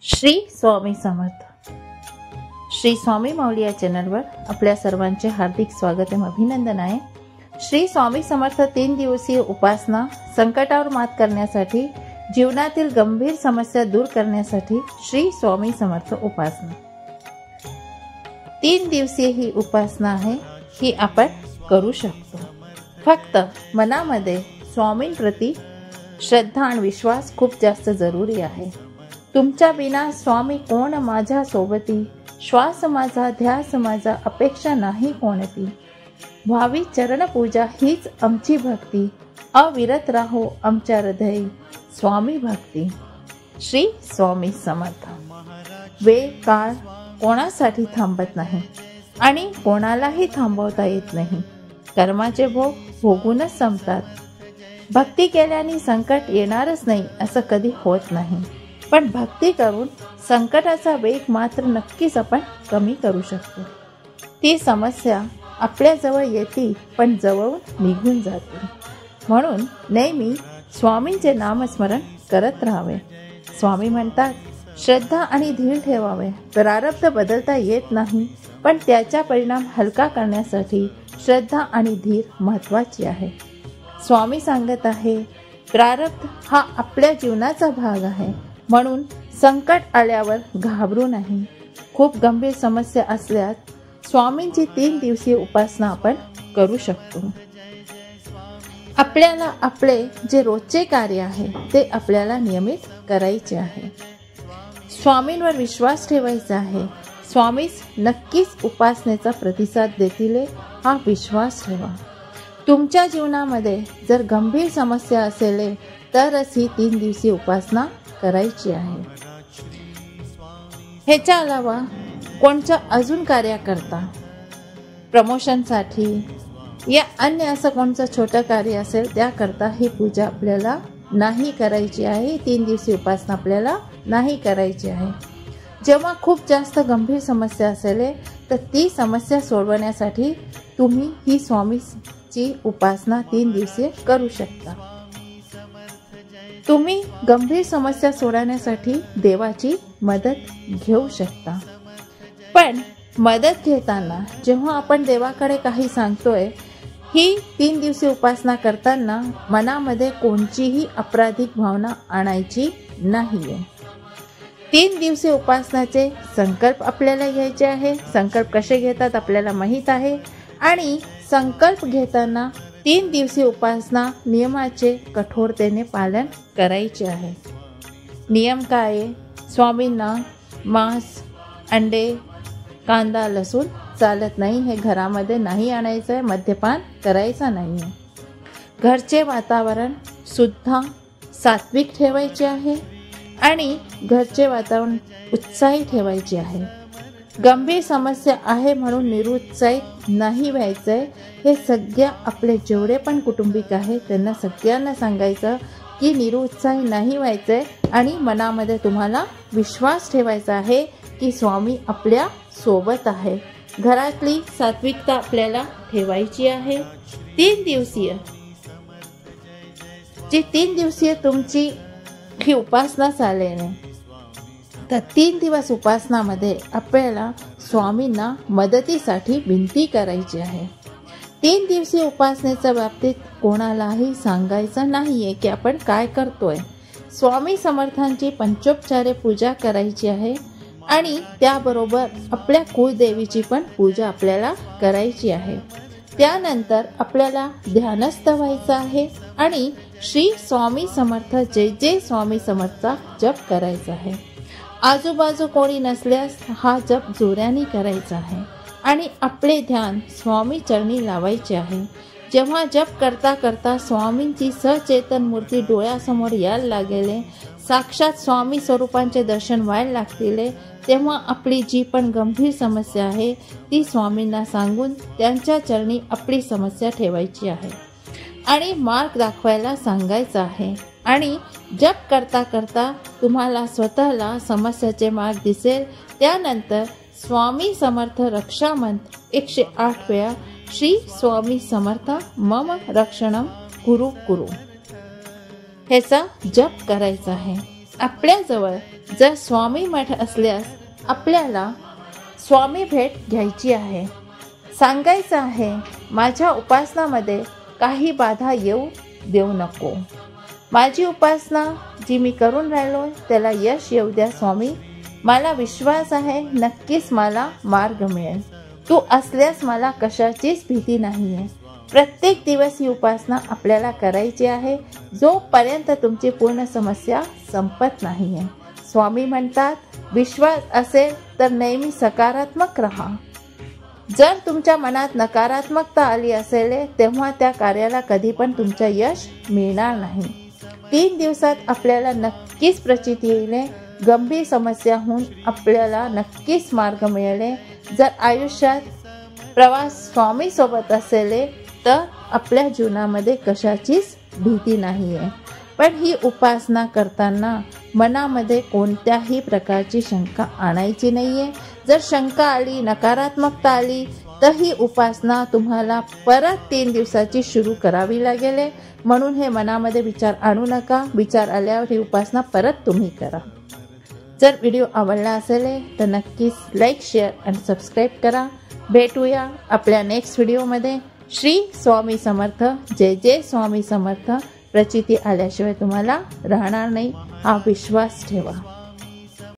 श्री स्वामी समर्थ. श्री स्वामी माऊली या चॅनलवर आपल्या सर्वांचे हार्दिक स्वागत एवं अभिनंदन आहे. श्री स्वामी समर्थ 3 दिवसीय उपासना संकटावर मात करण्यासाठी, जीवनातील गंभीर समस्या दूर करण्यासाठी श्री स्वामी समर्थ उपासना 3 दिवसीय ही उपासना आहे. ही आपण करू शकतो. फक्त मनामध्ये स्वामींप्रती श्रद्धा आणि विश्वास खूप जास्त जरुरी आहे. तुमच्या बिना स्वामी कोण माझ्या सोबती, श्वास माझा ध्यास माझा अपेक्षा नाही कोणती. व्हावी चरणपूजा हीच आमची भक्ती, अविरत राहो आमच्या हृदयी स्वामी भक्ती. श्री स्वामी समर्थ. वेळ काळ कोणासाठी थांबत नाही आणि कोणालाही थांबवता येत नाही. कर्माचे भोग भोगूनच संपतात. भक्ती केल्याने संकट येणारच नाही असं कधी होत नाही, पण भक्ती करून संकटाचा वेग मात्र नक्कीच आपण कमी करू शकतो. ती समस्या आपल्याजवळ येते पण जवळून निघून जाते. म्हणून नेहमी स्वामींचे नामस्मरण करत राहावे. स्वामी म्हणतात, श्रद्धा आणि धीर ठेवावे. प्रारब्ध बदलता येत नाही, पण त्याचा परिणाम हलका करण्यासाठी श्रद्धा आणि धीर महत्त्वाची आहे. स्वामी सांगत आहे, प्रारब्ध हा आपल्या जीवनाचा भाग आहे. म्हणून संकट आल्यावर घाबरू नाही. खूप गंभीर समस्या असल्यास स्वामींची 3 दिवसीय उपासना आपण करू शकतो. आपल्याला आपले जे रोजचे कार्य आहे ते आपल्याला नियमित करायचे आहे. स्वामींवर विश्वास ठेवायचा आहे. स्वामीच नक्कीच उपासनेचा प्रतिसाद देतील हा विश्वास ठेवा. तुमच्या जीवनामध्ये जर गंभीर समस्या असेल तरच ही 3 दिवसीय उपासना करायची आहे. ह्याच्या अलावा कोणतं अजून कार्य करता, प्रमोशनसाठी या अन्य असं कोणतं छोटं कार्य असेल त्याकरता ही पूजा आपल्याला नाही करायची आहे. 3 दिवसीय उपासना आपल्याला नाही करायची आहे. जेव्हा खूप जास्त गंभीर समस्या असेल तर ती समस्या सोडवण्यासाठी तुम्ही ही स्वामीची उपासना 3 दिवसीय करू शकता. तुम्ही गंभीर समस्या सोडवण्यासाठी देवाची मदत घेऊ शकता. पण मदत घेताना जेव्हा आपण देवाकडे काही सांगतोय, ही 3 दिवसीय उपासना करताना मनामध्ये कोणतीही आपराधिक भावना आणायची नाहीये. 3 दिवसीय उपासनाचे संकल्प आपल्याला घ्यायचे आहे. संकल्प कसे घेतात आपल्याला माहीत आहे. आणि संकल्प घेताना 3 दिवसीय उपासना नियमाचे कठोरतेने पालन करायचे आहे. नियम काय आहे? स्वामींना मांस, अंडे, कांदा, लसूण चालत नाही. हे घरामध्ये नाही आणायचं आहे. मद्यपान करायचं नाही आहे. घरचे वातावरण सुद्धा सात्विक ठेवायचे आहे आणि घरचे वातावरण उत्साही ठेवायचे आहे. गंभीर समस्या आहे म्हणून निरुत्साहित नाही व्हायचंय. हे सगळ्या आपले जेवढे पण कुटुंबिक आहेत त्यांना सगळ्यांना सांगायचं की निरुत्साही नाही व्हायचंय आणि मनामध्ये तुम्हाला विश्वास ठेवायचा आहे की स्वामी आपल्या सोबत आहे. घरातली सात्विकता आपल्याला ठेवायची आहे. 3 दिवसीय जी 3 दिवसीय तुमची ही उपासना चालेल तर 3 दिवस उपासनामध्ये आपल्याला स्वामींना मदतीसाठी विनंती करायची आहे. 3 दिवसीय उपासनेच्या बाबतीत कोणालाही सांगायचं नाहीये की आपण काय करतोय. स्वामी समर्थांची पंचोपचारे पूजा करायची आहे आणि त्याबरोबर आपल्या कुलदेवीची पण पूजा आपल्याला करायची आहे. त्यानंतर आपल्याला ध्यानस्थ व्हायचं आहे आणि श्री स्वामी समर्थ जय जय स्वामी समर्थचा जप करायचा आहे. आजूबाजू कोणी नसल्यास हा जप जोराने करायचा आहे आणि आपले ध्यान स्वामी चरणी लावायचे आहे. जेव्हा जप करता करता स्वामींची सचेतन मूर्ती डोळ्यासमोर यायला लागेल, साक्षात स्वामी स्वरूपांचे दर्शन व्हायला लागतील, तेव्हा आपली जी पण गंभीर समस्या आहे ती स्वामींना सांगून त्यांच्या चरणी आपली समस्या ठेवायची आहे आणि मार्ग दाखवायला सांगायचा आहे. आणि जप करता करता तुम्हाला स्वतःला समस्याचे मार्ग दिसेल. त्यानंतर स्वामी समर्थ रक्षा मंत्र 108 वेळा श्री स्वामी समर्थ मम रक्षणम कुरु कुरु ह्याचा जप करायचा आहे. आपल्याजवळ जर स्वामी मठ असल्यास आपल्याला स्वामी भेट घ्यायची आहे. सांगायचं आहे, माझ्या उपासनामध्ये काही बाधा येऊ देऊ नको. माझी उपासना जी मी करून राहिलो त्याला यश येऊ द्या स्वामी. मला विश्वास आहे नक्कीच मला मार्ग मिळेल. तू असल्यास मला कशाचीच भीती नाही आहे. प्रत्येक दिवस ही उपासना आपल्याला करायची आहे जोपर्यंत तुमची पूर्ण समस्या संपत नाही आहे. स्वामी म्हणतात, विश्वास असेल तर नेहमी सकारात्मक राहा. जर तुमच्या मनात नकारात्मकता आली असेल तेव्हा त्या कार्याला कधी पण तुमचं यश मिळणार नाही. 3 दिवसात आपल्याला नक्कीच प्रचिती येईल. गंभीर समस्याहून आपल्याला नक्कीच मार्ग मिळेल. जर आयुष्यात प्रवास स्वामी सोबत असेल तर आपल्या जीवनामध्ये कशाचीच भीती नाही आहे. पण ही उपासना करताना मनामध्ये कोणत्याही प्रकारची शंका आणायची नाही आहे. जर शंका आली, नकारात्मकता आली तर ही उपासना तुम्हाला परत 3 दिवसाची सुरू करावी लागेल. म्हणून हे मनामध्ये विचार आणू नका. विचार आल्यावर ही उपासना परत तुम्ही करा. जर व्हिडिओ आवडला असेल तर नक्कीच लाईक, शेअर आणि सबस्क्राईब करा. भेटूया आपल्या नेक्स्ट व्हिडिओमध्ये. श्री स्वामी समर्थ. जय जय स्वामी समर्थ. प्रचिती आल्याशिवाय तुम्हाला राहणार नाही हा विश्वास ठेवा.